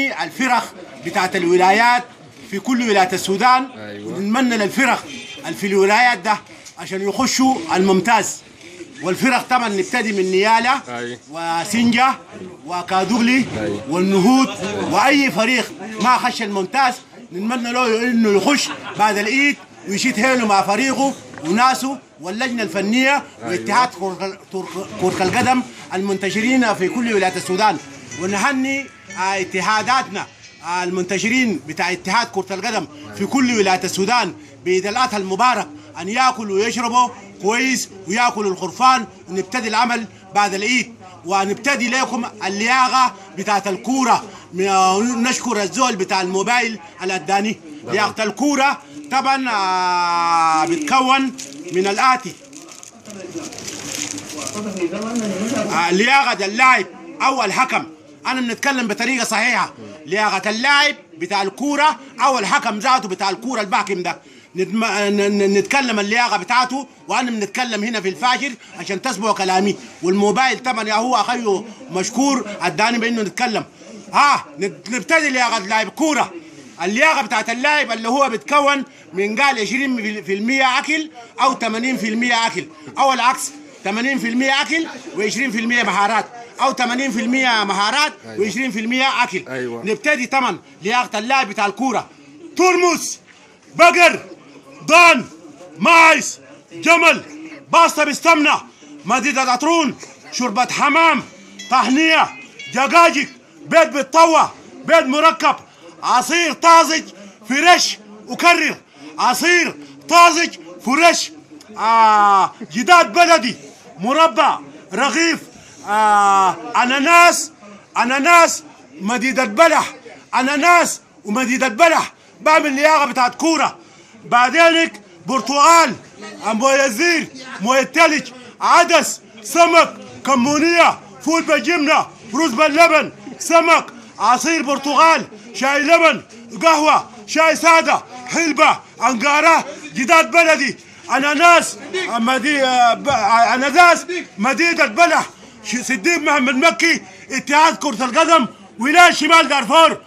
الفرق بتاعت الولايات في كل ولايات السودان. أيوة. نتمنى للفرق اللي في الولايات ده عشان يخشوا الممتاز. والفرق طبعا نبتدي من نيالا أيوة. وسنجة وكادوغلي أيوة. والنهوض واي فريق ما خش الممتاز نتمنى له انه يخش بعد العيد ويشيد هيله مع فريقه وناسه واللجنه الفنيه واتحاد كرة القدم المنتشرين في كل ولايات السودان. ونهني اتحاداتنا المنتشرين بتاع اتحاد كرة القدم في كل ولايات السودان بعيد الأضحى المبارك أن يأكلوا ويشربوا كويس ويأكلوا الخرفان ونبتدي العمل بعد العيد. ونبتدي لكم اللياقة بتاعت الكورة. نشكر الزول بتاع الموبايل على الداني. لياقة الكورة طبعا بتكون من الآتي: لياقة اللاعب أو الحكم. أنا بنتكلم بطريقة صحيحة. لياقة اللاعب بتاع الكورة أو الحكم ذاته بتاع الكورة الباكم ده نتكلم اللياقة بتاعته. وأنا بنتكلم هنا في الفاجر عشان تسمعوا كلامي. والموبايل طبعا هو أخيه مشكور اداني بإنه نتكلم. نبتدي لياقة لاعب كورة. اللياقة بتاعت اللاعب اللي هو بتكون من قال 20% أكل أو 80% أكل أو العكس، 80% أكل و20% مهارات أو 80% مهارات و20% أكل. أيوة. نبتدي طبعا لياقة اللاعب بتاع الكورة: ترمس، بقر، ضان، مايس، جمل، باسطة بالسمنة، مديدة عطرون، شوربة حمام، طحنية، دجاجك، بيض بالطوة، بيض مركب، عصير طازج فريش وكرر، عصير طازج فريش، جداد بلدي، مربى، رغيف، اناناس، مديدة بلح، اناناس ومديدة بلح. بعمل لياقة بتاعت كورة. بعدينك برتقال، مويه زير، مويه تلج، عدس، سمك، كمونية، فول بالجبنة، رز باللبن، سمك، عصير برتقال، شاي لبن، قهوة، شاي سادة، حلبة، انقارة، جداد بلدي، اناناس، مديدة بلح. صديق محمد مكي، اتحاد كرة القدم، ولاية شمال دارفور.